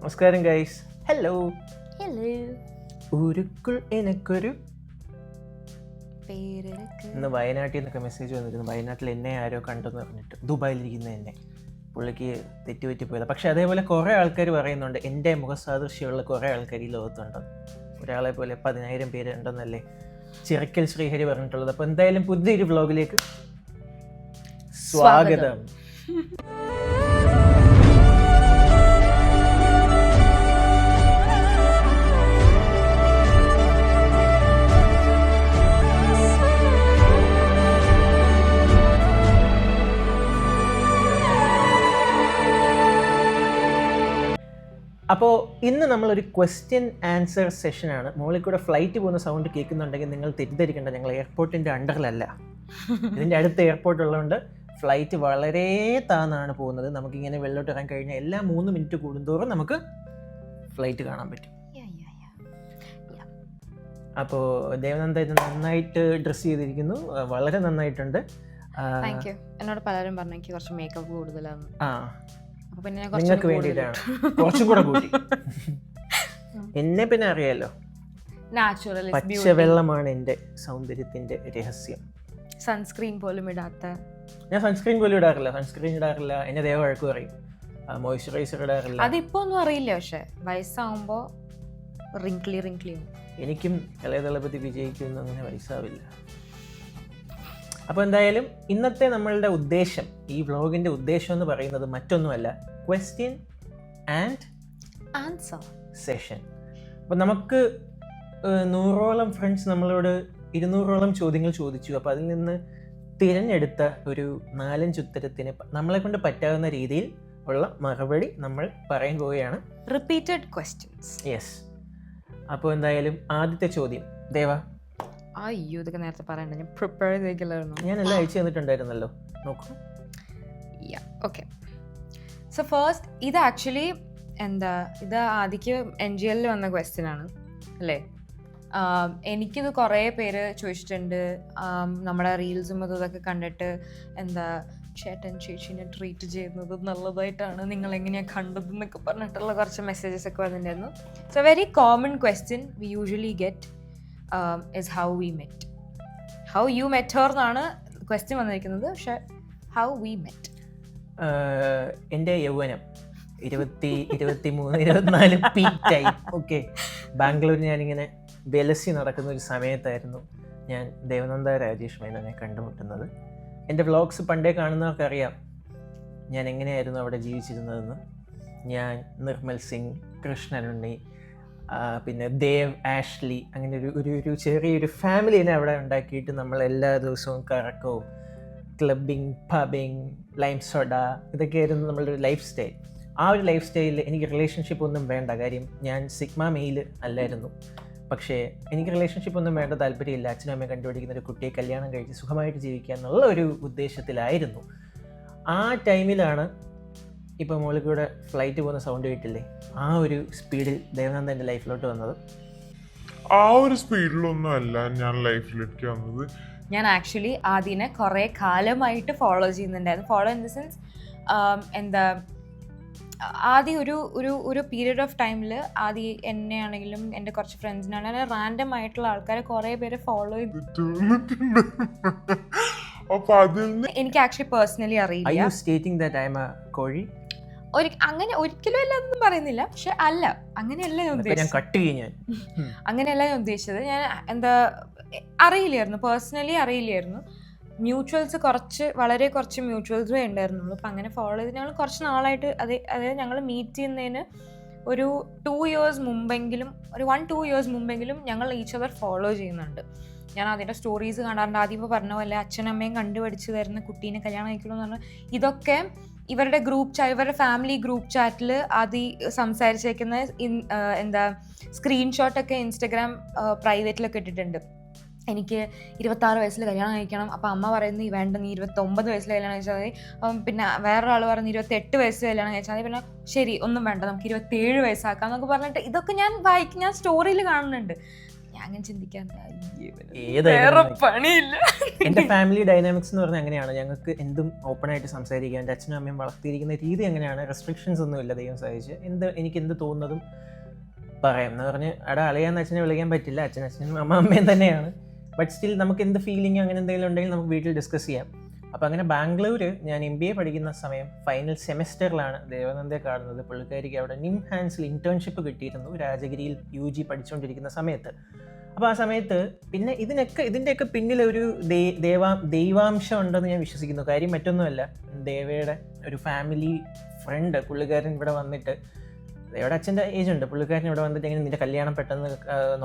നമസ്കാരം guys. Hello. Hello. ഉരുക്കുൾ എനക്കൊരു പേരെടുക്ക്. ഇന്ന് വയനാട്ടിൽ നിന്നൊക്കെ മെസ്സേജ് വന്നിരുന്നു. വയനാട്ടിൽ എന്നെ ആരോ കണ്ടെന്ന് പറഞ്ഞിട്ട്, ദുബായിലിരിക്കുന്ന എന്നെ. പുള്ളിക്ക് തെറ്റുപറ്റിപ്പോയത്. പക്ഷെ അതേപോലെ കുറേ ആൾക്കാർ പറയുന്നുണ്ട് എൻ്റെ മുഖസാദൃശ്യമുള്ള കുറേ ആൾക്കാർ ഈ ലോകത്തുണ്ടെന്ന്. ഒരാളെ പോലെ 10,000 പേര് ഉണ്ടെന്നല്ലേ ചിറക്കൽ ശ്രീഹരി പറഞ്ഞിട്ടുള്ളത്. അപ്പോൾ എന്തായാലും പുതിയൊരു വ്ലോഗിലേക്ക് സ്വാഗതം. അപ്പോൾ ഇന്ന് നമ്മളൊരു ക്വസ്റ്റ്യൻ ആൻസർ സെഷനാണ്. മുകളിൽ കൂടെ ഫ്ലൈറ്റ് പോകുന്ന സൗണ്ട് കേൾക്കുന്നുണ്ടെങ്കിൽ നിങ്ങൾ തെറ്റിദ്ധരിക്കേണ്ട, ഞങ്ങൾ എയർപോർട്ടിൻ്റെ അണ്ടറിലല്ല. ഇതിൻ്റെ അടുത്ത് എയർപോർട്ട് ഉള്ളതുകൊണ്ട് ഫ്ലൈറ്റ് വളരെ താന്നാണ് പോകുന്നത്. നമുക്കിങ്ങനെ വെള്ളോട്ട് ഇറങ്ങാൻ കഴിഞ്ഞാൽ എല്ലാ 3 മിനിറ്റ് കൂടുന്തോറും നമുക്ക് ഫ്ലൈറ്റ് കാണാൻ പറ്റും. അപ്പോൾ ദേവനന്ദ ഇത് നന്നായിട്ട് ഡ്രസ്സ് ചെയ്തിരിക്കുന്നു, വളരെ നന്നായിട്ടുണ്ട്. എന്നോട് പലരും പറഞ്ഞു എനിക്ക് കുറച്ച് മേക്കപ്പ് കൂടുതലാണ്. നിങ്ങൾക്ക് വേണ്ടിയിട്ടാണ് കുറച്ചും കൂടെ കൂട്ടി. എന്നെ പിന്നെ അറിയാലോ, പച്ചവെള്ളമാണ് എൻ്റെ സൗന്ദര്യത്തിന്റെ രഹസ്യം. സൺസ്ക്രീൻ പോലും ഇടാത്ത. ഞാൻ സൺസ്ക്രീൻ പോലും ഇടാറില്ല. എന്നെ ദേവ വഴക്ക് പറയും. മോയ്സ്ചറൈസർ ഇടാറില്ല. അതിപ്പോ ഒന്നും അറിയില്ല, പക്ഷെ വയസ്സാവുമ്പോ റിങ്ക്ലി എനിക്കും ഇളയതളപതി വിജയിക്കൊന്നും അങ്ങനെ വയസ്സാവില്ല. അപ്പോൾ എന്തായാലും ഇന്നത്തെ നമ്മളുടെ ഉദ്ദേശം, ഈ വ്ളോഗിൻ്റെ ഉദ്ദേശം എന്ന് പറയുന്നത് മറ്റൊന്നുമല്ല, ക്വസ്റ്റ്യൻ ആൻഡ് ആൻസർ സെഷൻ. അപ്പോൾ നമുക്ക് 100ഓളം ഫ്രണ്ട്സ് നമ്മളോട് 200ഓളം ചോദ്യങ്ങൾ ചോദിച്ചു. അപ്പോൾ അതിൽ നിന്ന് തിരഞ്ഞെടുത്ത ഒരു 4-5 ഉത്തരത്തിന് നമ്മളെ കൊണ്ട് പറ്റാവുന്ന രീതിയിൽ ഉള്ള മറുപടി നമ്മൾ പറയാൻ പോവുകയാണ്. Repeated questions. യെസ്. അപ്പോൾ എന്തായാലും ആദ്യത്തെ ചോദ്യം ദേവ. അയ്യോ, ഇതൊക്കെ നേരത്തെ പറയണ്ട, ഞാൻ പ്രിപ്പയർ ചെയ്തിരിക്കലായിരുന്നു. ഞാനെല്ലാം അയച്ചു തന്നിട്ടുണ്ടായിരുന്നല്ലോ, നോക്കൂ. ഓക്കെ. സോ ഫസ്റ്റ് ഇത് ആക്ച്വലി ഇത് ആദ്യക്ക് NGL വന്ന ക്വസ്റ്റ്യൻ ആണ് അല്ലേ. എനിക്കിത് കുറേ പേര് ചോദിച്ചിട്ടുണ്ട്. നമ്മുടെ റീൽസും ഇതൊക്കെ കണ്ടിട്ട് ചേട്ടൻ ചേച്ചീനെ ട്രീറ്റ് ചെയ്യുന്നത് നല്ലതായിട്ടാണ്, നിങ്ങൾ എങ്ങനെയാണ് കണ്ടതെന്നൊക്കെ പറഞ്ഞിട്ടുള്ള കുറച്ച് മെസ്സേജസ് ഒക്കെ വന്നിട്ടുണ്ടായിരുന്നു. So very common question V usually get is how we met. How you met her എന്നാണ് ക്വസ്റ്റ്യൻ വന്നിരിക്കുന്നത്, പക്ഷെ how we met. എൻ്റെ യൗവനം 23-24 പീക്ക് ടൈം. ഓക്കെ, ബാംഗ്ലൂരിൽ ഞാനിങ്ങനെ വെലസി നടക്കുന്ന ഒരു സമയത്തായിരുന്നു ഞാൻ ദേവനന്ദ രാജേഷ് മേനോനെ കണ്ടുമുട്ടുന്നത്. എൻ്റെ വ്ളോഗ്സ് പണ്ടേ കാണുന്നവർക്കറിയാം ഞാൻ എങ്ങനെയായിരുന്നു അവിടെ ജീവിച്ചിരുന്നതെന്ന്. ഞാൻ നിർമ്മൽ സിംഗ്, കൃഷ്ണനുണ്ണി, പിന്നെ ദേവ്, ആഷ്ലി, അങ്ങനെ ഒരു ചെറിയൊരു ഫാമിലിനെ അവിടെ ഉണ്ടാക്കിയിട്ട് നമ്മൾ എല്ലാ ദിവസവും കറക്കവും ക്ലബിങ്, പബിങ്, ലൈം സോഡ, ഇതൊക്കെയായിരുന്നു നമ്മളുടെ ഒരു ലൈഫ് സ്റ്റൈൽ. ആ ഒരു ലൈഫ് സ്റ്റൈലിൽ എനിക്ക് റിലേഷൻഷിപ്പ് ഒന്നും വേണ്ട. കാര്യം ഞാൻ സിഗ്മ മെയിൽ അല്ലായിരുന്നു. പക്ഷേ എനിക്ക് റിലേഷൻഷിപ്പ് ഒന്നും വേണ്ട, താല്പര്യമില്ല. അച്ഛനും അമ്മയും കണ്ടുപിടിക്കുന്ന ഒരു കുട്ടിയെ കല്യാണം കഴിച്ച് സുഖമായിട്ട് ജീവിക്കുക എന്നുള്ള ഒരു ഉദ്ദേശത്തിലായിരുന്നു. ആ ടൈമിലാണ് ഇപ്പോൾ മുകളിൽ കൂടെ ഫ്ലൈറ്റ് പോകുന്ന സൗണ്ട് കേട്ടില്ലേ, ആ ഒരു സ്പീഡിൽ ദേവനന്ദ എൻ്റെ ലൈഫിലോട്ട് വന്നത്. ആ ഒരു സ്പീഡിലൊന്നും അല്ല ഞാൻ ലൈഫിലേക്ക് വന്നത്. ഞാൻ ആക്ച്വലി ആദ്യനെ കുറേ കാലമായിട്ട് ഫോളോ ചെയ്യുന്നുണ്ടായിരുന്നു. ഫോളോ ഇൻ ദ സെൻസ് ആദ്യം ഒരു പീരീഡ് ഓഫ് ടൈമിൽ ആദ്യം എന്നെ ആണെങ്കിലും എൻ്റെ കുറച്ച് ഫ്രണ്ട്സിനാണെങ്കിലും റാൻഡം ആയിട്ടുള്ള ആൾക്കാരെ കുറേ പേരെ ഫോളോ ചെയ്തിട്ടുണ്ട്. അപ്പൊ അതിൽ എനിക്ക് ആക്ച്വലി പേഴ്സണലി അറിയില്ല. അങ്ങനെ ഒരിക്കലും അല്ല ഒന്നും പറയുന്നില്ല, പക്ഷെ അല്ല, അങ്ങനെയല്ല ഞാൻ ഉദ്ദേശിച്ചത്. ഞാൻ അറിയില്ലായിരുന്നു, പേഴ്സണലി അറിയില്ലായിരുന്നു. മ്യൂച്വൽസ് വളരെ കുറച്ച് മ്യൂച്വൽസേ ഉണ്ടായിരുന്നുള്ളൂ. അപ്പം അങ്ങനെ ഫോളോ ചെയ്ത് ഞങ്ങൾ കുറച്ച് നാളായിട്ട് അതായത് ഞങ്ങൾ മീറ്റ് ചെയ്യുന്നതിന് ഒരു 2 years മുമ്പെങ്കിലും, ഒരു 1-2 years മുമ്പെങ്കിലും ഞങ്ങൾ ഈച്ച് അതർ ഫോളോ ചെയ്യുന്നുണ്ട്. ഞാൻ അതിൻ്റെ സ്റ്റോറീസ് കാണാറുണ്ട്. ആദ്യം ഇപ്പോൾ പറഞ്ഞ പോലെ അച്ഛനമ്മയും കണ്ടുപഠിച്ച് തരുന്ന കുട്ടീനെ കല്യാണം കഴിക്കണമെന്ന് പറഞ്ഞാൽ ഇതൊക്കെ ഇവരുടെ ഇവരുടെ ഫാമിലി ഗ്രൂപ്പ് ചാറ്റിൽ ആദ്യം സംസാരിച്ചേക്കുന്ന സ്ക്രീൻഷോട്ടൊക്കെ ഇൻസ്റ്റഗ്രാം പ്രൈവറ്റിലൊക്കെ ഇട്ടിട്ടുണ്ട്. എനിക്ക് 26 വയസ്സിൽ കല്യാണം കഴിക്കണം. അപ്പോൾ അമ്മ പറയുന്നത് വേണ്ട, നീ 29 വയസ്സിൽ കല്യാണം കഴിച്ചാൽ മതി. പിന്നെ വേറൊരാൾ പറയുന്നത് 28 വയസ്സിൽ കല്യാണം കഴിച്ചാൽ മതി. പിന്നെ ശരി, ഒന്നും വേണ്ട, നമുക്ക് 27 വയസ്സാക്കാം എന്നൊക്കെ പറഞ്ഞിട്ട് ഇതൊക്കെ ഞാൻ സ്റ്റോറിയിൽ കാണുന്നുണ്ട്. ഞാൻ അങ്ങനെ ചിന്തിക്കാൻ ഏതായാലും പണിയില്ല. എൻ്റെ ഫാമിലി ഡൈനാമിക്സ് എന്ന് പറഞ്ഞാൽ അങ്ങനെയാണ്. ഞങ്ങൾക്ക് എന്തും ഓപ്പണായിട്ട് സംസാരിക്കാം. എൻ്റെ അച്ഛനും അമ്മയും വളർത്തിയിരിക്കുന്ന രീതി അങ്ങനെയാണ്. റെസ്ട്രിക്ഷൻസ് ഒന്നുമില്ല. ദൈവം സഹായിച്ച് എനിക്ക് എന്ത് തോന്നുന്നതും പറയാം എന്ന് പറഞ്ഞ് അളിയാന്ന് അച്ഛനെ വിളിക്കാൻ പറ്റില്ല. അച്ഛനും അമ്മയും തന്നെയാണ്. ബട്ട് സ്റ്റിൽ നമുക്ക് എന്ത് ഫീലിംഗ് അങ്ങനെ എന്തെങ്കിലും ഉണ്ടെങ്കിൽ നമുക്ക് വീട്ടിൽ ഡിസ്കസ് ചെയ്യാം. അപ്പോൾ അങ്ങനെ ബാംഗ്ലൂർ ഞാൻ MBA പഠിക്കുന്ന സമയം ഫൈനൽ സെമസ്റ്ററിലാണ് ദേവനന്ദയെ കാണുന്നത്. പുള്ളിക്കാരിക്ക് അവിടെ നിംഹാൻസിൽ ഇൻറ്റേൺഷിപ്പ് കിട്ടിയിരുന്നു, രാജഗിരിയിൽ UG പഠിച്ചുകൊണ്ടിരിക്കുന്ന സമയത്ത്. അപ്പോൾ ആ സമയത്ത് പിന്നെ ഇതിൻ്റെയൊക്കെ പിന്നിലൊരു ദൈവാംശം ഉണ്ടെന്ന് ഞാൻ വിശ്വസിക്കുന്നു. കാര്യം മറ്റൊന്നുമല്ല, ദേവയുടെ ഒരു ഫാമിലി ഫ്രണ്ട് പുള്ളിക്കാരൻ ഇവിടെ വന്നിട്ട്, ദേവയുടെ അച്ഛൻ്റെ ഏജ് ഉണ്ട്, പുള്ളിക്കാരൻ ഇവിടെ വന്നിട്ട് എങ്ങനെ നിൻ്റെ കല്യാണം പെട്ടെന്ന്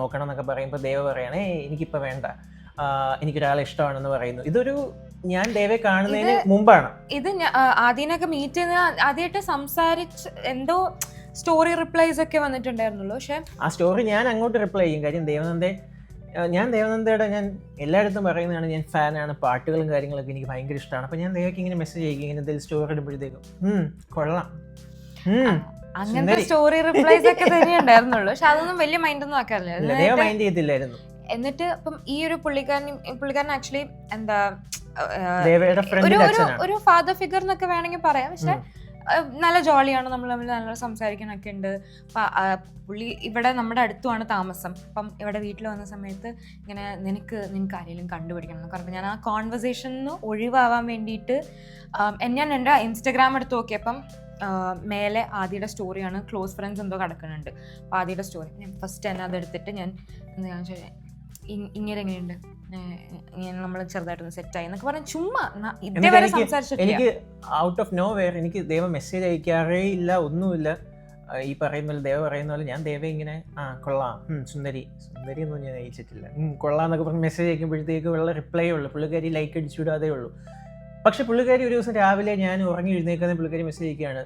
നോക്കണം എന്നൊക്കെ പറയുമ്പോൾ ദേവ പറയണേ എനിക്കിപ്പോൾ വേണ്ട, എനിക്കൊരാളെ ഇഷ്ടമാണെന്ന് പറയുന്നു. ഇതൊരു ഞാൻ ദേവയെ കാണുന്നതിന് മുമ്പാണ് ഇത്. ആദ്യമൊക്കെ മീറ്റ് ചെയ്ത് ആദ്യമായിട്ട് സംസാരിച്ച് എന്തോ സ്റ്റോറി റിപ്ലൈസ് ഒക്കെ വന്നിട്ടുണ്ടായിരുന്നുള്ളൂ. പക്ഷെ ആ സ്റ്റോറി ഞാൻ അങ്ങോട്ട് റിപ്ലൈ ചെയ്യും. കാര്യം ദേവനന്ദയുടെ ഞാൻ എല്ലായിടത്തും പറയുന്നതാണ്, ഞാൻ ഫാനാണ്, പാട്ടുകളും കാര്യങ്ങളൊക്കെ എനിക്ക് ഭയങ്കര ഇഷ്ടമാണ്. അപ്പോൾ ഞാൻ ദേവയ്ക്ക് ഇങ്ങനെ മെസ്സേജ് ചെയ്യും, ഇങ്ങനെ എന്തെങ്കിലും സ്റ്റോറി ഇടുമ്പോഴത്തേക്കും കൊള്ളാം, അങ്ങനത്തെ സ്റ്റോറി റിപ്ലൈസ് ഒക്കെ തന്നെ ഉണ്ടായിരുന്നുള്ളൂ. പക്ഷെ അതൊന്നും വലിയ മൈൻഡൊന്നും ആക്കാറില്ല. ദേവ മൈൻഡ് ചെയ്തില്ലായിരുന്നു. എന്നിട്ട് ഇപ്പം ഈ ഒരു പുള്ളിക്കാരൻ ആക്ച്വലി എന്താ ഒരു ഫാദർ ഫിഗർ എന്നൊക്കെ വേണമെങ്കിൽ പറയാം. പക്ഷെ നല്ല ജോളിയാണ്, നമ്മൾ തമ്മിൽ നല്ല സംസാരിക്കാനൊക്കെ ഉണ്ട്. പുള്ളി ഇവിടെ നമ്മുടെ അടുത്തുമാണ് താമസം. അപ്പം ഇവിടെ വീട്ടിൽ വന്ന സമയത്ത് ഇങ്ങനെ നിനക്ക് ആരെങ്കിലും കണ്ടുപിടിക്കണം എന്ന് പറഞ്ഞപ്പോൾ ഞാൻ ആ കോൺവെർസേഷനിൽ ഒഴിവാവാൻ വേണ്ടിയിട്ട് ഞാൻ എൻ്റെ ഇൻസ്റ്റഗ്രാം എടുത്ത് നോക്കിയപ്പം മേലെ ആദിയുടെ സ്റ്റോറിയാണ്, ക്ലോസ് ഫ്രണ്ട്സ് എന്തോ കിടക്കുന്നുണ്ട്. അപ്പോൾ ആദിയുടെ സ്റ്റോറി ഞാൻ ഫസ്റ്റ് തന്നെ അതെടുത്തിട്ട് ഞാൻ ഇങ്ങനെ എങ്ങനെയുണ്ട്, ഇങ്ങനെ നമ്മൾ ചെറുതായിട്ടൊന്ന് സെറ്റായി എന്നൊക്കെ പറഞ്ഞാൽ ചുമ്മാ ഇതേവരെ സംസാരിച്ചിട്ടില്ല. എനിക്ക് ഔട്ട് ഓഫ് നോ വെയർ എനിക്ക് ദേവ മെസ്സേജ് അയക്കാറേ ഇല്ല, ഒന്നുമില്ല. ഈ പറയുന്ന പോലെ ദേവ പറയുന്ന പോലെ ഞാൻ ദേവ ഇങ്ങനെ കൊള്ളാം, സുന്ദരി ഒന്നും ഞാൻ അയച്ചിട്ടില്ല, കൊള്ളാം എന്നൊക്കെ പറഞ്ഞ് മെസ്സേജ് അയക്കുമ്പോഴത്തേക്ക് ഉള്ള റിപ്ലൈ ഉള്ളൂ. പുള്ളിക്കാരി ലൈക്ക് അടിച്ചു വിടാതേ ഉള്ളൂ. പക്ഷെ പുള്ളിക്കാരി ഒരു ദിവസം രാവിലെ ഞാൻ ഉറങ്ങി എഴുന്നേക്കുന്ന പുള്ളിക്കാരി മെസ്സേജ് അയക്കുകയാണ്,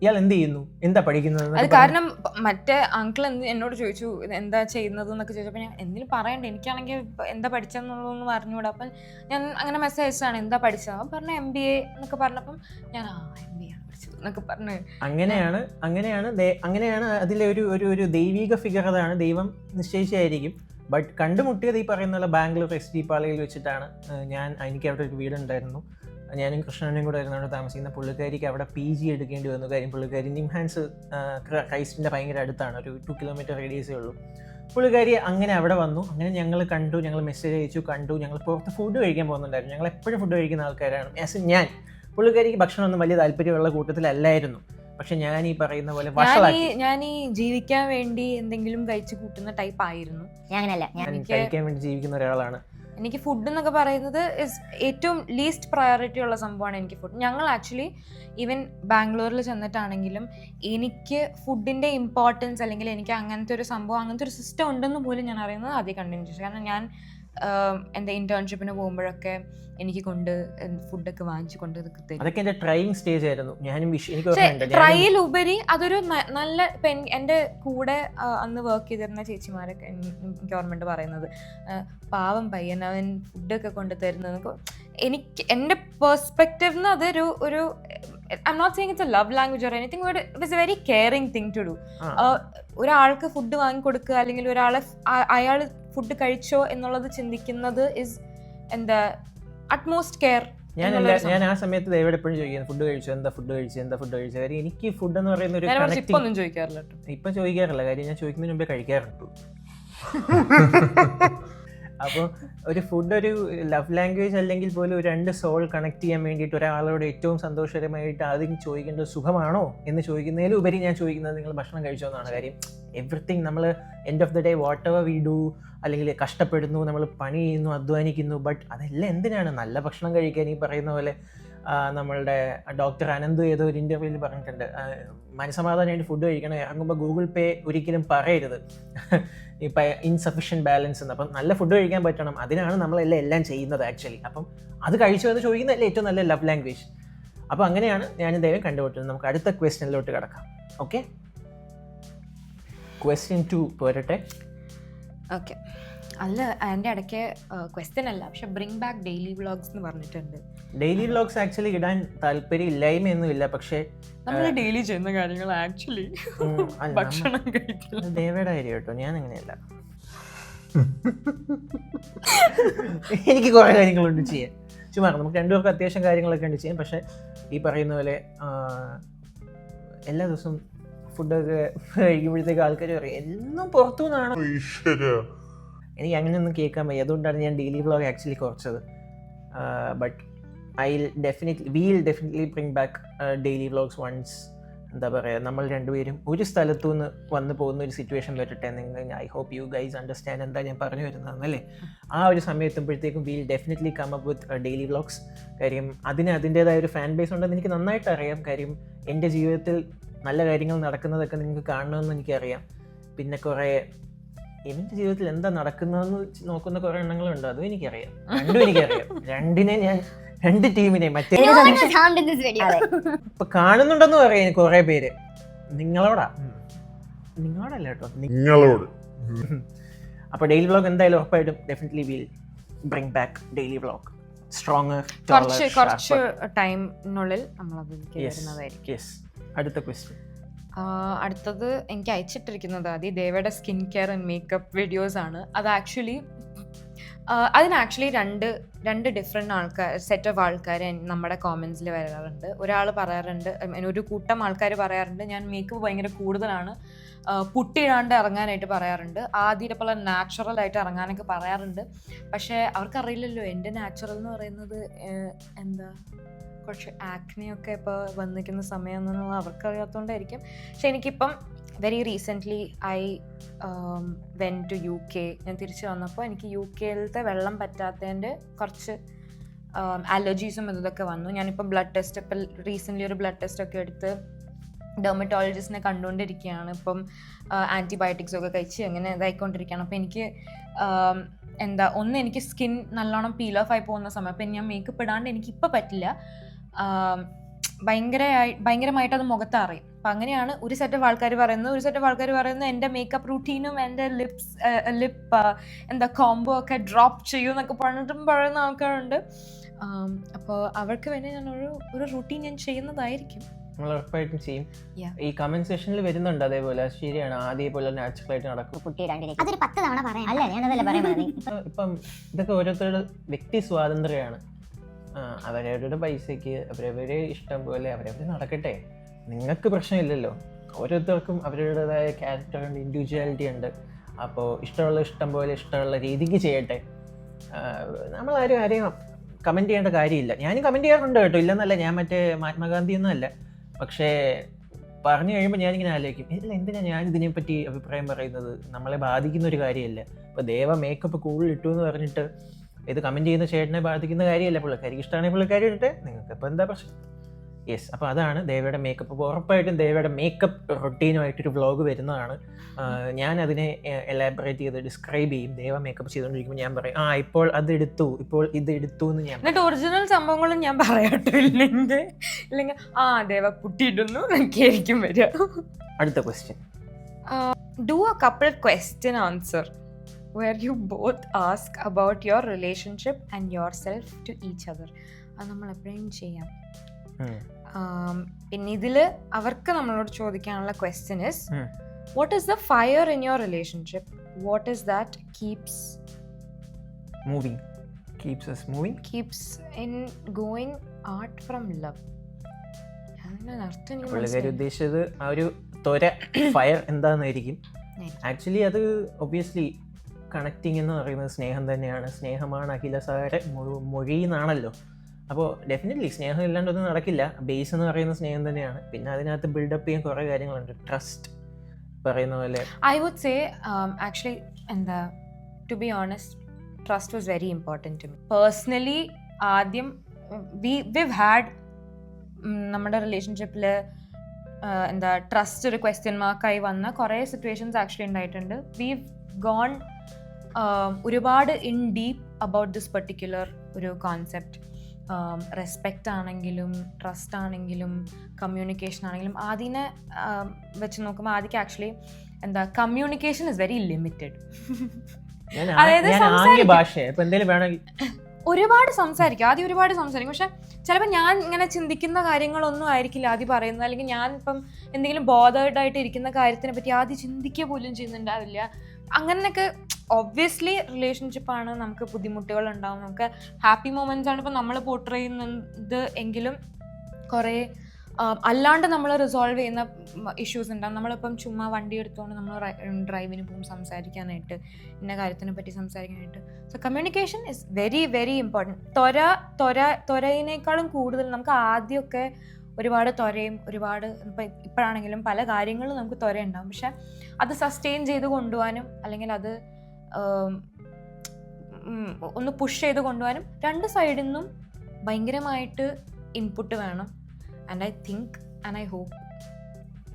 ഇയാൾ എന്ത് ചെയ്യുന്നു, എന്താ പഠിക്കുന്നത്. അത് കാരണം മറ്റേ അങ്കിൾ എന്നോട് ചോദിച്ചു എന്താ ചെയ്യുന്നത് എന്നൊക്കെ ചോദിച്ചപ്പോൾ ഞാൻ എന്തെങ്കിലും പറയണ്ടേ, എനിക്കാണെങ്കിൽ എന്താ പഠിച്ചെന്നുള്ളതൊന്നും അറിഞ്ഞുകൂടാ. അപ്പം ഞാൻ അങ്ങനെ മെസ്സേജ് അയച്ചതാണ് എന്താ പഠിച്ചത്. അപ്പം പറഞ്ഞ MBA എന്നൊക്കെ പറഞ്ഞപ്പം ഞാൻ MBA ആണ് പഠിച്ചത് എന്നൊക്കെ പറഞ്ഞു. അങ്ങനെയാണ് അതിലെ ഒരു ദൈവിക ഫിഗർ. അതാണ് ദൈവം നിശ്ചയിച്ചായിരിക്കും. ബട്ട് കണ്ടുമുട്ടിയത് ഈ പറയുന്ന പോലെ ബാംഗ്ലൂർ SG പാളയിൽ വെച്ചിട്ടാണ്. എനിക്ക് അവിടെ ഒരു വീടുണ്ടായിരുന്നു, ഞാനും കൃഷ്ണനും കൂടെ ആയിരുന്നു അവിടെ താമസിക്കുന്ന. പുള്ളിക്കാരിക്ക് അവിടെ PG എടുക്കേണ്ടി വന്നു. കാര്യം പുള്ളിക്കാരി നിംഹാൻസ് ക്രൈസ്റ്റിൻ്റെ ഭയങ്കര അടുത്താണ്, ഒരു 2 കിലോമീറ്റർ റേഡിയസേ ഉള്ളൂ. പുള്ളിക്കാരി അങ്ങനെ അവിടെ വന്നു. അങ്ങനെ ഞങ്ങൾ കണ്ടു, ഞങ്ങൾ മെസ്സേജ് അയച്ചു, കണ്ടു. ഞങ്ങൾ പുറത്ത് ഫുഡ് കഴിക്കാൻ പോകുന്നുണ്ടായിരുന്നു. ഞങ്ങൾ എപ്പോഴും ഫുഡ് കഴിക്കുന്ന ആൾക്കാരാണ്. പുള്ളിക്കാരിക്ക് ഭക്ഷണമൊന്നും വലിയ താല്പര്യമുള്ള കൂട്ടത്തിലല്ലായിരുന്നു. പക്ഷെ ഞാൻ ഈ പറയുന്ന പോലെ ഞാൻ ഈ ജീവിക്കാൻ വേണ്ടി എന്തെങ്കിലും കഴിച്ചു കൂട്ടുന്ന ടൈപ്പ് ആയിരുന്നു. ഞാൻ കഴിക്കാൻ വേണ്ടി ജീവിക്കുന്ന ഒരാളാണ്. എനിക്ക് ഫുഡ് എന്നൊക്കെ പറയുന്നത് ഏറ്റവും ലീസ്റ്റ് പ്രയോറിറ്റി ഉള്ള സംഭവമാണ് എനിക്ക് ഫുഡ്. ഞങ്ങൾ ആക്ച്വലി ഈവൻ ബാംഗ്ലൂരിൽ ചെന്നിട്ടാണെങ്കിലും എനിക്ക് ഫുഡിൻ്റെ ഇമ്പോർട്ടൻസ് അല്ലെങ്കിൽ എനിക്ക് അങ്ങനത്തെ ഒരു സംഭവം, അങ്ങനത്തെ ഒരു സിസ്റ്റം ഉണ്ടെന്ന് പോലും ഞാൻ അറിയുന്നത് ആദ്യം കണ്ടിന്യൂ ചെയ്തു. കാരണം ഞാൻ എൻ്റെ ഇന്റേൺഷിപ്പിന് പോകുമ്പോഴൊക്കെ എനിക്ക് ഫുഡൊക്കെ വാങ്ങിച്ചു കൊണ്ട് ട്രയൽ ഉപരി അതൊരു നല്ല എൻ്റെ കൂടെ അന്ന് വർക്ക് ചെയ്തിരുന്ന ചേച്ചിമാരൊക്കെ എനിക്ക് ഓർമ്മയുണ്ട് പറയുന്നത്, പാവം പയ്യൻ അവൻ ഫുഡൊക്കെ കൊണ്ടു തരുന്നത്. എനിക്ക് എൻ്റെ പെർസ്പെക്റ്റീവ് അതൊരു I'm not saying it's a love language or anything, but it was a very caring thing to do. ഒരാൾക്ക് ഫുഡ് വാങ്ങിക്കൊടുക്കുക അല്ലെങ്കിൽ അയാൾ ഫുഡ് കഴിച്ചോ എന്നുള്ളത് ചിന്തിക്കുന്നത് ഇസ് എന്താ അറ്റ്മോസ്റ്റ് കെയർ. ഞാൻ ആ സമയത്ത് ദേവയോട് എപ്പോഴും ചോദിക്കുന്നത് ഫുഡ് കഴിച്ചു, എന്താ ഫുഡ് കഴിച്ചു. കാര്യം എനിക്ക് ഫുഡ് എന്ന് പറയുന്ന ഒരു ഇപ്പൊന്നും ചോദിക്കാറില്ല. ഇപ്പം ചോദിക്കാറില്ല, കാര്യം ഞാൻ ചോദിക്കുന്നതിന് മുമ്പേ കഴിക്കാറുണ്ട്. അപ്പോൾ ഒരു ഫുഡ് ഒരു ലവ് ലാംഗ്വേജ് അല്ലെങ്കിൽ പോലും ഒരു 2 സോൾ കണക്ട് ചെയ്യാൻ വേണ്ടിയിട്ട് ഒരാളോട് ഏറ്റവും സന്തോഷകരമായിട്ട് ആദ്യം ചോദിക്കേണ്ടത് സുഖമാണോ എന്ന് ചോദിക്കുന്നതിലുപരി ഞാൻ ചോദിക്കുന്നത് നിങ്ങൾ ഭക്ഷണം കഴിച്ചോ എന്നാണ്. കാര്യം എവറിത്തിങ് നമ്മൾ end of the day what ever we do, അല്ലെങ്കിൽ കഷ്ടപ്പെടുന്നു, നമ്മൾ പണി ചെയ്യുന്നു, അധ്വാനിക്കുന്നു, ബട്ട് അതെല്ലാം എന്തിനാണ്? നല്ല ഭക്ഷണം കഴിക്കാൻ. ഈ പറയുന്ന പോലെ നമ്മളുടെ ഡോക്ടർ അനന്ത് ഏതോ ഒരു ഇൻ്റർവ്യൂവിൽ പറഞ്ഞിട്ടുണ്ട്, മനസ്സമാധാനമായിട്ട് ഫുഡ് കഴിക്കണം, ഇറങ്ങുമ്പോൾ ഗൂഗിൾ പേ ഒരിക്കലും പറയരുത് ഇപ്പം ഇൻസഫിഷ്യൻറ്റ് ബാലൻസ് എന്ന്. അപ്പം നല്ല ഫുഡ് കഴിക്കാൻ പറ്റണം, അതിനാണ് നമ്മളെല്ലാം ചെയ്യുന്നത് ആക്ച്വലി. അപ്പം അത് കഴിച്ചു എന്ന് ചോദിക്കുന്നതല്ലേ ഏറ്റവും നല്ല ലവ് ലാംഗ്വേജ്. അപ്പോൾ അങ്ങനെയാണ് ഞാൻ ദൈവം കണ്ടുപിട്ടുന്നത്. നമുക്ക് അടുത്ത ക്വസ്റ്റ്യനിലോട്ട് കിടക്കാം. ഓക്കെ, ക്വസ്റ്റ്യൻ 2 പോരട്ടെ. ഓക്കെ, അല്ല അതിൻ്റെ ഇടയ്ക്ക് ക്വസ്റ്റ്യൻ അല്ല, പക്ഷെ ബ്രിങ് ബാക്ക് ഡെയിലി വ്ളോഗ്സ് എന്ന് പറഞ്ഞിട്ടുണ്ട്. ഡെയിലി വ്ളോഗ്സ് ആക്ച്വലി ഇടാൻ താല്പര്യം ഇല്ലായ്മയൊന്നുമില്ല, പക്ഷേ നമ്മൾ ഡെയിലി ചെയ്യുന്ന കാര്യങ്ങൾ ആക്ച്വലി ഭക്ഷണം കഴിക്കില്ല. ദേവയുടെ കാര്യം കേട്ടോ, ഞാൻ അങ്ങനെയല്ല. എനിക്ക് കുറേ കാര്യങ്ങളുണ്ട് ചെയ്യാൻ. ചുമ്മാ നമുക്ക് രണ്ടുപേർക്കും അത്യാവശ്യം കാര്യങ്ങളൊക്കെ ഉണ്ട് ചെയ്യാൻ. പക്ഷേ ഈ പറയുന്ന പോലെ എല്ലാ ദിവസവും ഫുഡൊക്കെ കഴിക്കുമ്പോഴത്തേക്ക് ആൾക്കാർ പറയും എന്നും പുറത്തു നിന്നാണ്. എനിക്ക് അങ്ങനെയൊന്നും കേൾക്കാൻ വയ്യ. അതുകൊണ്ടാണ് ഞാൻ ഡെയിലി വ്ളോഗ് ആക്ച്വലി കുറച്ചത്. But we'll definitely bring back daily vlogs once എന്താ പറയുക നമ്മൾ രണ്ടുപേരും ഒരു സ്ഥലത്തു നിന്ന് വന്നു പോകുന്ന ഒരു സിറ്റുവേഷൻ വരട്ടെ. I hope you guys understand എന്താ ഞാൻ പറഞ്ഞു വരുന്നതെന്നല്ലേ. ആ ഒരു സമയത്തുമ്പോഴത്തേക്കും we'll definitely come up with daily vlogs. കാര്യം അതിൻ്റേതായ ഒരു ഫാൻ ബേസ് ഉണ്ടെന്ന് എനിക്ക് നന്നായിട്ട് അറിയാം. കാര്യം എൻ്റെ ജീവിതത്തിൽ നല്ല കാര്യങ്ങൾ നടക്കുന്നതൊക്കെ നിങ്ങൾക്ക് കാണണമെന്ന് എനിക്കറിയാം. പിന്നെ കുറേ എൻ്റെ ജീവിതത്തിൽ എന്താ നടക്കുന്നതെന്ന് നോക്കുന്ന കുറേ എണ്ണങ്ങളുണ്ട്, അതും എനിക്കറിയാം. രണ്ടിനെ ഞാൻ രണ്ട് ടീമിനെ മറ്റേ ഇപ്പൊ കാണുന്നുണ്ടെന്ന് പറയാം കുറെ പേര്. നിങ്ങളോടല്ല കേട്ടോ, നിങ്ങളോട്. അപ്പൊ ഡെയിലി വ്ളോഗ് എന്തായാലും ഉറപ്പായിട്ടും definitely will bring back daily vlog stronger. കുറച്ച് ടൈമിനുള്ളിൽ നമ്മളതിലേക്ക് വരുന്നതായിരിക്കും. അടുത്ത ക്വസ്റ്റ്യൻ. അടുത്തത് എനിക്ക് അയച്ചിട്ടിരിക്കുന്നത് ദേവയുടെ skin care and makeup videos ആണ്. അത് ആക്ച്വലി രണ്ട് ഡിഫറെൻറ്റ് സെറ്റ് ഓഫ് ആൾക്കാർ നമ്മുടെ കോമൻസിൽ വരാറുണ്ട്. ഒരാൾ പറയാറുണ്ട്, ഒരു കൂട്ടം ആൾക്കാർ പറയാറുണ്ട് ഞാൻ മേക്കപ്പ് ഭയങ്കര കൂടുതലാണ്, പുട്ടിടാണ്ട് ഇറങ്ങാനായിട്ട് പറയാറുണ്ട്. ആദ്യത്തെ പോലെ നാച്ചുറൽ ആയിട്ട് ഇറങ്ങാനൊക്കെ പറയാറുണ്ട്. പക്ഷേ അവർക്കറിയില്ലല്ലോ എൻ്റെ നാച്ചുറൽ എന്ന് പറയുന്നത് എന്താ കുറച്ച് ആക്നെയൊക്കെ ഇപ്പോൾ വന്നിരിക്കുന്ന സമയം എന്നുള്ളത് അവർക്കറിയാത്തതുകൊണ്ടായിരിക്കും. പക്ഷെ എനിക്കിപ്പം very recently I went to UK. ഞാൻ തിരിച്ച് വന്നപ്പോൾ എനിക്ക് UK-യിലത്തെ വെള്ളം പറ്റാത്തതിൻ്റെ കുറച്ച് അലർജീസും ഇതൊക്കെ വന്നു. ഞാനിപ്പോൾ ബ്ലഡ് ടെസ്റ്റ്, ഇപ്പം റീസെൻ്റ്ലി ഒരു ബ്ലഡ് ടെസ്റ്റൊക്കെ എടുത്ത് ഡെർമറ്റോളജിസ്റ്റിനെ കണ്ടുകൊണ്ടിരിക്കുകയാണ്. ഇപ്പം ആൻറ്റിബയോട്ടിക്സൊക്കെ കഴിച്ച് അങ്ങനെ ഇതായിക്കൊണ്ടിരിക്കുകയാണ്. അപ്പോൾ എനിക്ക് എനിക്ക് സ്കിൻ നല്ലോണം പീൽ ഓഫ് ആയി പോകുന്ന സമയം. അപ്പം ഞാൻ മേക്കപ്പ് ഇടാണ്ട് എനിക്കിപ്പോൾ പറ്റില്ല, ഭയങ്കരമായിട്ട് അത് മുഖത്ത് അറിയും. അപ്പം അങ്ങനെയാണ് ഒരു സെറ്റ് ഓഫ് ആൾക്കാർ പറയുന്നത് എൻ്റെ മേക്കപ്പ് റൂട്ടീനും എൻ്റെ ലിപ്പ് കോംബോ ഒക്കെ ഡ്രോപ്പ് ചെയ്യും എന്നൊക്കെ പറയുന്ന ആൾക്കാരുണ്ട്. അപ്പോൾ അവർക്ക് വേണ്ടി ഞാൻ ഒരു റൂട്ടീൻ ഞാൻ ചെയ്യുന്നതായിരിക്കും. നമ്മൾ ഉറപ്പായിട്ടും ചെയ്യും. ഈ കമന്റ് സെക്ഷനിൽ വരുന്നുണ്ട് അതേപോലെ. ശരിയാണ്, അതേപോലെ നാച്ചുറൽ ആയിട്ട് നടക്കും. ഇപ്പം ഇതൊക്കെ ഓരോരുത്തരുടെ വ്യക്തി സ്വാതന്ത്ര്യമാണ്. അവരവരുടെ പൈസക്ക് അവരവരെ ഇഷ്ടം പോലെ അവരവർ നടക്കട്ടെ. നിങ്ങൾക്ക് പ്രശ്നമില്ലല്ലോ. ഓരോരുത്തർക്കും അവരുടേതായ ക്യാരക്ടർ ഉണ്ട്, ഇൻഡിവിജ്വാലിറ്റി ഉണ്ട്. അപ്പോൾ ഇഷ്ടം പോലെ ഇഷ്ടമുള്ള രീതിക്ക് ചെയ്യട്ടെ. ആരെയും കമൻറ്റ് ചെയ്യേണ്ട കാര്യമില്ല. ഞാനും കമൻറ്റ് ചെയ്യാറുണ്ട് കേട്ടോ, ഇല്ലെന്നല്ല. ഞാൻ മറ്റേ മഹാത്മാഗാന്ധി ഒന്നും അല്ല. പക്ഷേ പറഞ്ഞു കഴിയുമ്പോൾ ഞാനിങ്ങനെ ആലോചിക്കും, ഇല്ല എന്തിനാണ് ഞാനിതിനെപ്പറ്റി അഭിപ്രായം പറയുന്നത്? നമ്മളെ ബാധിക്കുന്ന ഒരു കാര്യമല്ല. ഇപ്പോൾ ദേവ മേക്കപ്പ് കൂടുതൽ ഇട്ടു എന്ന് പറഞ്ഞിട്ട് ഇത് കമൻറ്റ് ചെയ്യുന്ന ചേട്ടനെ ബാധിക്കുന്ന കാര്യമല്ല. പുള്ളിക്കാരിക്ക് ഇഷ്ടമാണെങ്കിൽ പുള്ളിക്കാരി ഇട്ടെ, നിങ്ങൾക്ക് ഇപ്പോൾ എന്താ പ്രശ്നം? യെസ്, അപ്പോൾ അതാണ് ദേവയുടെ മേക്കപ്പ്. അപ്പോൾ ഉറപ്പായിട്ടും ദേവയുടെ മേക്കപ്പ് റൊട്ടീനുമായിട്ടൊരു വ്ളോഗ് വരുന്നതാണ്. ഞാൻ അതിനെ എലാബറേറ്റ് ചെയ്ത് ഡിസ്ക്രൈബ് ചെയ്യും. ദേവ മേക്കപ്പ് ചെയ്തുകൊണ്ടിരിക്കുമ്പോൾ ഞാൻ പറയും ഇപ്പോൾ അതെടുത്തു, ഇപ്പോൾ ഇത് എടുത്തു എന്ന് ഞാൻ. എന്നിട്ട് ഒറിജിനൽ സംഭവങ്ങളും ഞാൻ പറയട്ടോ, ഇല്ലെങ്കിൽ ദേവ പുട്ടിയിടുന്നു എനിക്കായിരിക്കും വരിക. അടുത്ത question. Do A couple question answer where you both ask about your relationship and yourself to each other. അത് നമ്മൾ എപ്പോഴും ചെയ്യാം. പിന്നെ ഇതിൽ അവർക്ക് നമ്മളോട് ചോദിക്കാനുള്ള question is, what is the fire in your relationship? What is that keeps moving, keeps us moving, keeps in going out from love? പുള്ളിക്കാരി ഉദ്ദേശിച്ചത് ആ ഒരു ത്വര ഫയർ എന്താണെന്നായിരിക്കും. ആക്ച്വലി അത് ഒബ്വിയസ്ലി കണക്റ്റിംഗ് എന്ന് പറയുന്നത് സ്നേഹം തന്നെയാണ്. സ്നേഹമാണ് അഖിലസാര മൊഴി എന്നാണല്ലോ. അപ്പോൾ ഡെഫിനറ്റ്ലി സ്നേഹം ഇല്ലാണ്ടൊന്നും നടക്കില്ല. ബേസ് എന്ന് പറയുന്ന സ്നേഹം തന്നെയാണ്. പിന്നെ അതിനകത്ത് ബിൽഡപ്പ് ചെയ്യാൻ കുറേ കാര്യങ്ങളുണ്ട്. ട്രസ്റ്റ് പറയുന്ന പോലെ I would say actually to be honest, trust was very important to me personally. ആദ്യം വിവ് ഹാഡ് നമ്മുടെ റിലേഷൻഷിപ്പിൽ ട്രസ്റ്റ് ഒരു ക്വസ്റ്റ്യൻ മാർക്കായി വന്ന കുറേ സിറ്റുവേഷൻസ് ആക്ച്വലി ഉണ്ടായിട്ടുണ്ട്. വീവ് ഗോൺ ഒരുപാട് in deep about this particular ഒരു കോൺസെപ്റ്റ്. റെസ്പെക്റ്റ് ആണെങ്കിലും ട്രസ്റ്റ് ആണെങ്കിലും കമ്മ്യൂണിക്കേഷൻ ആണെങ്കിലും അതിനെ വെച്ച് നോക്കുമ്പോൾ ആദ്യം actually communication is very limited. അതായത് ഒരുപാട് സംസാരിക്കും, ആദ്യം ഒരുപാട് സംസാരിക്കും. പക്ഷെ ചിലപ്പോൾ ഞാൻ ഇങ്ങനെ ചിന്തിക്കുന്ന കാര്യങ്ങളൊന്നും ആയിരിക്കില്ല ആദ്യം പറയുന്നത്. അല്ലെങ്കിൽ ഞാൻ ഇപ്പം എന്തെങ്കിലും ബോധേർഡ് ആയിട്ട് ഇരിക്കുന്ന കാര്യത്തിനെ പറ്റി ആദ്യം ചിന്തിക്കുക പോലും ചെയ്യുന്നുണ്ടാവില്ല. അങ്ങനെയൊക്കെ ഒബ്വിയസ്ലി റിലേഷൻഷിപ്പാണ്, നമുക്ക് ബുദ്ധിമുട്ടുകൾ ഉണ്ടാവും, നമുക്ക് ഹാപ്പി മൊമെൻറ്റ്സ് ആണ് ഇപ്പോൾ നമ്മൾ പോർട്രേ ചെയ്യുന്നത് എങ്കിലും കുറേ അല്ലാണ്ട് നമ്മൾ റിസോൾവ് ചെയ്യുന്ന ഇഷ്യൂസ് ഉണ്ടാകും. നമ്മളിപ്പം ചുമ്മാ വണ്ടി എടുത്തുകൊണ്ട് നമ്മൾ ഡ്രൈവിന് പോകും സംസാരിക്കാനായിട്ട്, ഇന്ന കാര്യത്തിനെ പറ്റി സംസാരിക്കാനായിട്ട്. So communication is very very important. ത്വരയിനേക്കാളും കൂടുതൽ നമുക്ക് ആദ്യമൊക്കെ ഒരുപാട് ത്വരയും ഒരുപാട് ഇപ്പോഴാണെങ്കിലും പല കാര്യങ്ങളും നമുക്ക് ത്വര ഉണ്ടാകും. പക്ഷെ അത് സസ്റ്റെയിൻ ചെയ്ത് കൊണ്ടുപോകാനും അല്ലെങ്കിൽ അത് ഒന്ന് പുഷ് ചെയ്ത് കൊണ്ടുപോകാനും രണ്ട് സൈഡിൽ നിന്നും ഭയങ്കരമായിട്ട് ഇൻപുട്ട് വേണം. And I think and I hope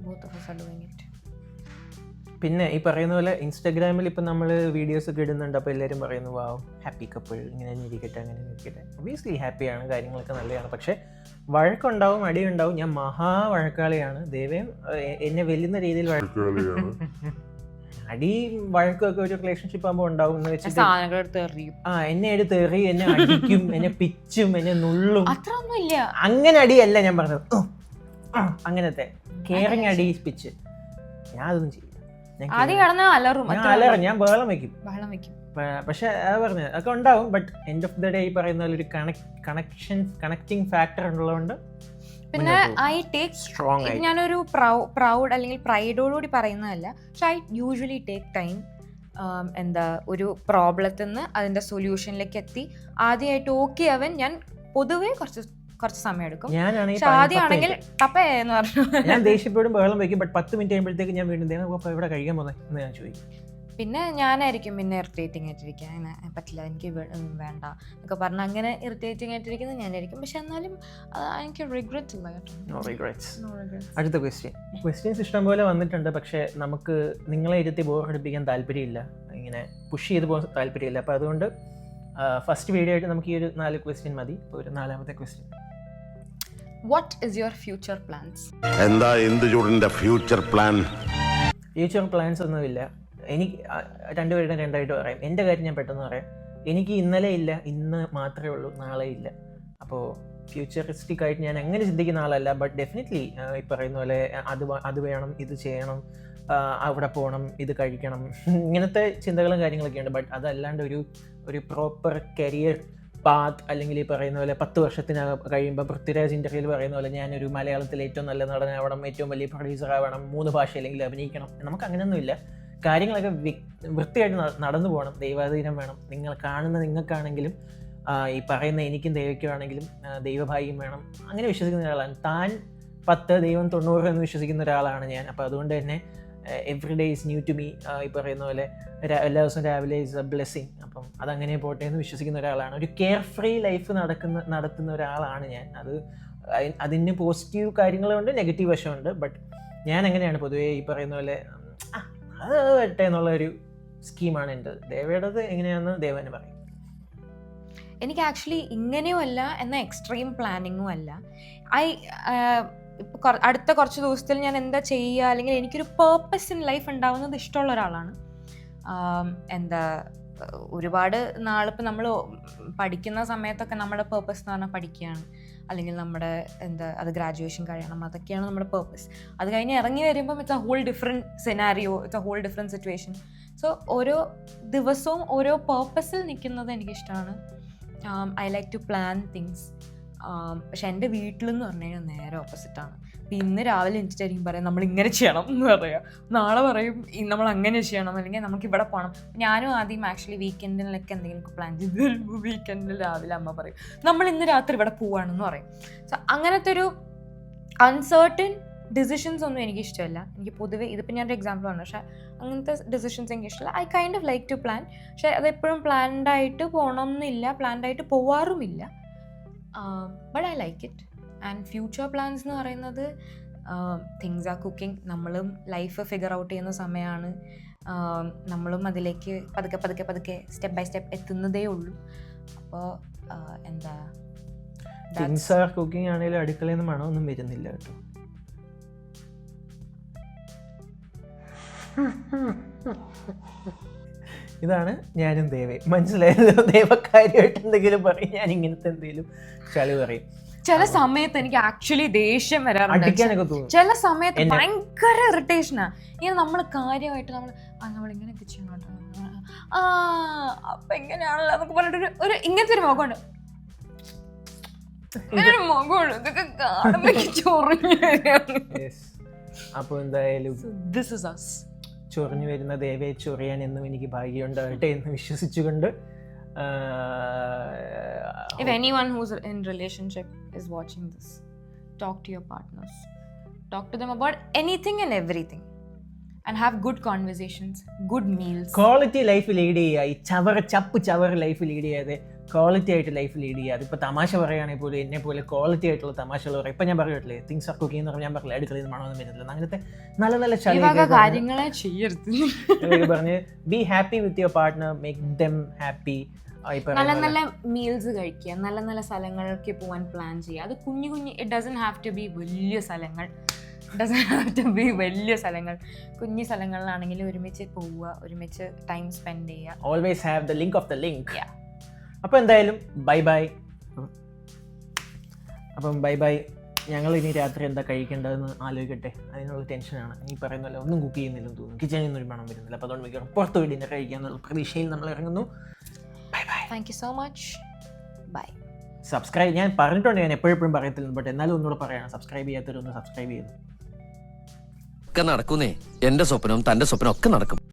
both of us are doing it. പിന്നെ ഈ പറയുന്ന പോലെ ഇൻസ്റ്റാഗ്രാമിൽ ഇപ്പം നമ്മൾ വീഡിയോസ് ഒക്കെ ഇടുന്നുണ്ട്, അപ്പോൾ എല്ലാവരും പറയുന്നു വാവ് ഹാപ്പി കപ്പിൾ, ഇങ്ങനെ ഇരിക്കട്ടെ അങ്ങനെ ഇരിക്കട്ടെ. ഒബിയസ്ലി ഹാപ്പിയാണ്, കാര്യങ്ങളൊക്കെ നല്ലതാണ്. പക്ഷേ വഴക്കുണ്ടാവും, അടിയുണ്ടാവും. ഞാൻ മഹാവഴക്കാളിയാണ്. ദൈവം എന്നെ വെല്ലുന്ന രീതിയിൽ അടി വഴക്കൊക്കെ ഒരു റിലേഷൻഷിപ്പ് ആകുമ്പോൾ ഉണ്ടാവും എന്ന് വെച്ചിട്ട് എന്നെ എടുത്ത് എറി, എന്നെ അടിക്കും, എന്നെ പിച്ചും, എന്നെ നുള്ളും. അങ്ങനെ അടിയല്ല ഞാൻ പറഞ്ഞത്, അങ്ങനത്തെ കെയറിങ് അടി, പിച്ച്. ഞാൻ അതൊന്നും ചെയ്യില്ല. ഞാൻ ബഹളം വെക്കും. പക്ഷെ അത് പറഞ്ഞത് അതൊക്കെ ഉണ്ടാവും. But end of the day ഈ പറയുന്ന പോലെ ഒരു കണക്റ്റിംഗ് ഫാക്ടർ ഉള്ളതുകൊണ്ട് പിന്നെ ഐ ടേക്ക്, ഞാനൊരു പ്രൗഡ് അല്ലെങ്കിൽ പ്രൈഡോടുകൂടി പറയുന്നതല്ല, പക്ഷെ ഐ യൂഷ്വലി ടേക്ക് ടൈം. എന്താ ഒരു പ്രോബ്ലത്തിൽ നിന്ന് അതിന്റെ സൊല്യൂഷനിലേക്ക് എത്തി ആദ്യമായിട്ട് ഓക്കെ ആവാൻ ഞാൻ പൊതുവേ കുറച്ച് സമയം എടുക്കും. ആദ്യമാണെങ്കിൽ ടപ്പേന്ന് പറഞ്ഞു ഞാൻ ദേഷ്യപ്പെടും, ബഹളം വയ്ക്കും. ബട്ട് 10 മിനിറ്റ് കഴിയുമ്പോഴത്തേക്ക് ഞാൻ വീണ്ടും ഇവിടെ കഴിക്കാൻ പോകുന്നത് എന്ന് ഞാൻ ചോദിക്കും. പിന്നെ ഞാനായിരിക്കും പിന്നെ ഇറിറ്റേറ്റിംഗ് ആയിട്ടിരിക്കുക, അങ്ങനെ പറ്റില്ല എനിക്ക് വേണ്ട എന്നൊക്കെ പറഞ്ഞാൽ അങ്ങനെ ഇറിറ്റേറ്റിംഗ് ആയിട്ടിരിക്കുന്നത് ഞാനായിരിക്കും. പക്ഷെ എന്നാലും എനിക്ക് റിഗ്രറ്റ് ഇല്ല കേട്ടോ. അടുത്ത ക്വസ്റ്റ്യൻസ് ഇഷ്ടംപോലെ വന്നിട്ടുണ്ട്. പക്ഷേ നമുക്ക് നിങ്ങളെ ഇരുത്തി ബോറടിപ്പിക്കാൻ താല്പര്യമില്ല, ഇങ്ങനെ പുഷ് ചെയ്ത് പോകാൻ താല്പര്യമില്ല. അപ്പോൾ അതുകൊണ്ട് ഫസ്റ്റ് വീഡിയോ ആയിട്ട് നമുക്ക് ഈ ഒരു 4 ക്വസ്റ്റ്യൻ മതി. ഒരു 4ാമത്തെ question, what is your future plans? എന്താ ഇന്ദുചൂടിന്റെ ഫ്യൂച്ചർ പ്ലാൻ? ഫ്യൂച്ചർ പ്ലാൻസ് ഒന്നുമില്ല. എനിക്ക് രണ്ടുപേരുടെ രണ്ടായിട്ട് പറയാം. എൻ്റെ കാര്യം ഞാൻ പെട്ടെന്ന് പറയാം. എനിക്ക് ഇന്നലെ ഇല്ല, ഇന്ന് മാത്രമേ ഉള്ളൂ, നാളെ ഇല്ല. അപ്പോൾ ഫ്യൂച്ചറിസ്റ്റിക് ആയിട്ട് ഞാൻ അങ്ങനെ ചിന്തിക്കുന്ന ആളല്ല. ബട്ട് ഡെഫിനറ്റ്ലി ഈ പറയുന്ന പോലെ അത് വേണം, ഇത് ചെയ്യണം, അവിടെ പോകണം, ഇത് കഴിക്കണം, ഇങ്ങനത്തെ ചിന്തകളും കാര്യങ്ങളൊക്കെയുണ്ട്. ബട്ട് അതല്ലാണ്ട് ഒരു പ്രോപ്പർ കരിയർ പാത്ത് അല്ലെങ്കിൽ ഈ പറയുന്ന പോലെ 10 വർഷത്തിനകം കഴിയുമ്പോൾ പൃഥ്വിരാജ് ഇൻ്റർവ്യൂവിൽ പറയുന്ന പോലെ ഞാനൊരു മലയാളത്തിലെ ഏറ്റവും നല്ല നടനാവണം, ഏറ്റവും വലിയ പ്രൊഡ്യൂസർ ആവണം, 3 ഭാഷയിലെങ്കിലും അഭിനയിക്കണം. നമുക്ക് അങ്ങനെയൊന്നുമില്ല. കാര്യങ്ങളൊക്കെ വൃത്തിയായിട്ട് നടന്നു പോകണം. ദൈവാധീനം വേണം. നിങ്ങൾ കാണുന്ന നിങ്ങൾക്കാണെങ്കിലും ഈ പറയുന്ന എനിക്കും ദൈവയ്ക്കുമാണെങ്കിലും ദൈവഭാഗ്യം വേണം. അങ്ങനെ വിശ്വസിക്കുന്ന ഒരാളാണ് താൻ. 10 ദൈവം 90 എന്ന് വിശ്വസിക്കുന്ന ഒരാളാണ് ഞാൻ. അപ്പോൾ അതുകൊണ്ട് തന്നെ every day is new to me. ഈ പറയുന്ന പോലെ എല്ലാ ദിവസവും രാവിലെ ഈസ് എ ബ്ലെസ്സിങ്. അപ്പം അതങ്ങനെ പോട്ടെ എന്ന് വിശ്വസിക്കുന്ന ഒരാളാണ്. ഒരു കെയർ ഫ്രീ ലൈഫ് നടത്തുന്ന ഒരാളാണ് ഞാൻ. അതിന് പോസിറ്റീവ് കാര്യങ്ങളുണ്ട്, നെഗറ്റീവ് വശമുണ്ട്. ബട്ട് ഞാൻ അങ്ങനെയാണ് പൊതുവേ ഈ പറയുന്ന പോലെ അത് വരട്ടെ എന്നുള്ളൊരു സ്കീമാണ് എൻ്റെ. ദേവയുടേത് എങ്ങനെയാണെന്ന് ദേവന് പറയും. എനിക്ക് ആക്ച്വലി ഇങ്ങനെയും അല്ല എന്നാൽ എക്സ്ട്രീം പ്ലാനിങ്ങും അല്ല. അടുത്ത കുറച്ച് ദിവസത്തിൽ ഞാൻ എന്താ ചെയ്യുക, അല്ലെങ്കിൽ എനിക്കൊരു പേർപ്പസ് ഇൻ ലൈഫ് ഉണ്ടാവുന്നത് ഇഷ്ടമുള്ള ഒരാളാണ്. എന്താ ഒരുപാട് നാളിപ്പോൾ നമ്മൾ പഠിക്കുന്ന സമയത്തൊക്കെ നമ്മുടെ പേർപ്പസ് എന്ന് പറഞ്ഞാൽ പഠിക്കുകയാണ്, അല്ലെങ്കിൽ നമ്മുടെ അത് ഗ്രാജുവേഷൻ കഴിയണം, അതൊക്കെയാണ് നമ്മുടെ പേർപ്പസ്. അത് കഴിഞ്ഞ് ഇറങ്ങി വരുമ്പം it's a whole different scenario, it's a whole different situation. So ഓരോ ദിവസവും ഓരോ പേർപ്പസിൽ നിൽക്കുന്നത് എനിക്കിഷ്ടമാണ്. I like to plan things. പക്ഷെ എൻ്റെ വീട്ടിലെന്ന് പറഞ്ഞു കഴിഞ്ഞാൽ നേരെ ഓപ്പോസിറ്റാണ്. അപ്പം ഇന്ന് രാവിലെ എനിച്ചിട്ടായിരിക്കും പറയാം നമ്മൾ ഇങ്ങനെ ചെയ്യണം എന്ന് പറയാം, നാളെ പറയും നമ്മൾ അങ്ങനെ ചെയ്യണം, അല്ലെങ്കിൽ നമുക്ക് ഇവിടെ പോകണം. ഞാനും ആദ്യം ആക്ച്വലി വീക്കെൻഡിലൊക്കെ എന്തെങ്കിലും പ്ലാൻ ചെയ്ത് വരുമ്പോൾ വീക്കെൻഡിൽ രാവിലെ അമ്മ പറയും നമ്മൾ ഇന്ന് രാത്രി ഇവിടെ പോവാണെന്ന് പറയും. സോ അങ്ങനത്തെ ഒരു അൺസേർട്ടൻ ഡിസിഷൻസ് ഒന്നും എനിക്ക് ഇഷ്ടമല്ല. എനിക്ക് പൊതുവെ ഇതിപ്പോൾ ഞാനൊരു എക്സാമ്പിൾ ആണ്, പക്ഷേ അങ്ങനത്തെ ഡിസിഷൻസ് എനിക്ക് ഇഷ്ടമല്ല. I kind of like to plan. പക്ഷേ അതെപ്പോഴും പ്ലാൻഡായിട്ട് പോകണം എന്നില്ല, പ്ലാൻഡായിട്ട് പോവാറുമില്ല. But I like it. And future plans എന്ന് പറയുന്നത് തിങ്സ് ആർ കുക്കിംഗ്. നമ്മളും ലൈഫ് ഫിഗർ ഔട്ട് ചെയ്യുന്ന സമയമാണ്. നമ്മളും അതിലേക്ക് പതുക്കെ സ്റ്റെപ്പ് ബൈ സ്റ്റെപ്പ് എത്തുന്നതേ ഉള്ളൂ. അപ്പോൾ എന്താ തിങ്സ് ആർ കുക്കിംഗ് ആണെങ്കിലും അടുക്കളയിൽ നിന്ന് മണമൊന്നും വരുന്നില്ല കേട്ടോ. ഇതാണ് ഞാനും ദേവയും. മനസ്സിലായല്ലോ? ദേവക്കാര്യമായിട്ട് എന്തെങ്കിലും പറയും, ഞാൻ ഇങ്ങനത്തെ എന്തെങ്കിലും ചളി പറയും. ചില സമയത്ത് എനിക്ക് ആക്ച്വലി ദേഷ്യം വരാറുണ്ട്. അടിക്കാനൊക്കെ തോന്നും. ചില സമയത്ത് ഭയങ്കര ഇറിറ്റേഷനാ. ഇങ്ങനെ നമ്മൾ കാര്യമായിട്ട് നമ്മളിങ്ങനെയൊക്കെ ചെയ്യണം, അപ്പൊ എങ്ങനെയാണല്ലോ എന്നൊക്കെ പറഞ്ഞിട്ട് ഒരു ഇങ്ങനത്തെ ഒരു മുഖമുണ്ട്, ഇങ്ങനൊരു മുഖമുണ്ട്. ഇതൊക്കെ കാണുമ്പോ ചൊറിഞ്ഞു വരികയാണ്. അപ്പൊ എന്തായാലും This is us. ചൊറിഞ്ഞു വരുന്ന ദേവയെ ചൊറിയാൻ എന്നും എനിക്ക് ഭാഗ്യമുണ്ടാകട്ടെ എന്ന് വിശ്വസിച്ചുകൊണ്ട് If anyone who's in relationship is watching this, talk to your partners. Talk to them about anything and everything. And have good conversations, good meals. Quality life lead ചെയ്യുക. ഈ ചവറ് life lead ചെയ്യാതെ quality ആയിട്ട് life lead ചെയ്യുക. അതിപ്പോൾ തമാശ പറയുകയാണെങ്കിൽ പോലും എന്നെ പോലെ ക്വാളിറ്റി ആയിട്ടുള്ള തമാശകൾ പറയും. ഇപ്പം ഞാൻ പറഞ്ഞിട്ടില്ലേ, തിങ്സ് ആർ കുക്കിംഗ് എന്ന് പറഞ്ഞാൽ ഞാൻ പറഞ്ഞില്ല അടുക്കളയിൽ നിന്ന് മണമൊന്നും വരുന്നില്ല. അങ്ങനത്തെ നല്ല നല്ല കാര്യങ്ങളെ ചെയ്യരുത്. പറഞ്ഞ് be happy with your partner, make them happy. നല്ല നല്ല മീൽസ് കഴിക്കുക, നല്ല നല്ല സ്ഥലങ്ങൾക്ക് പോകാൻ പ്ലാൻ ചെയ്യുക. അത് കുഞ്ഞു കുഞ്ഞു, it doesn't have to be വലിയ സ്ഥലങ്ങൾ, വലിയ സ്ഥലങ്ങൾ, കുഞ്ഞു സ്ഥലങ്ങളിലാണെങ്കിൽ ഒരുമിച്ച് പോവുക, ഒരുമിച്ച് ടൈം സ്പെൻഡ് ചെയ്യുക. Always have the link of the link. അപ്പോൾ എന്തായാലും ബൈ ബൈ. അപ്പം ബൈ ബൈ. ഞങ്ങൾ ഇനി രാത്രി എന്താ കഴിക്കേണ്ടതെന്ന് ആലോചിക്കട്ടെ. അതിനുള്ള ടെൻഷനാണ്. ഈ പറയുന്നല്ലോ ഒന്നും കുക്ക് ചെയ്യുന്നില്ലെന്ന് തോന്നുന്നു, കിച്ചണിൽ നിന്നൊരു മണം വരുന്നില്ല. അപ്പോൾ അതുകൊണ്ട് മിക്കവാറും പുറത്ത് പോയി ഡിന്നർ കഴിക്കാന്നുള്ള പ്രതീക്ഷയിൽ നമ്മൾ ഇറങ്ങുന്നു. Bye bye. Thank you so much. Bye. Subscribe, ഞാൻ പറഞ്ഞിട്ടുണ്ട്, ഞാൻ എപ്പോഴും പറയത്തില്ല, ബട്ട് എന്നാലും ഒന്നുകൂടെ പറയണം, സബ്സ്ക്രൈബ് ചെയ്യാത്തവരൊന്ന് സബ്സ്ക്രൈബ് ചെയ്തു. നടക്കുന്നേ. എന്റെ സ്വപ്നവും തന്റെ സ്വപ്നം ഒക്കെ നടക്കും.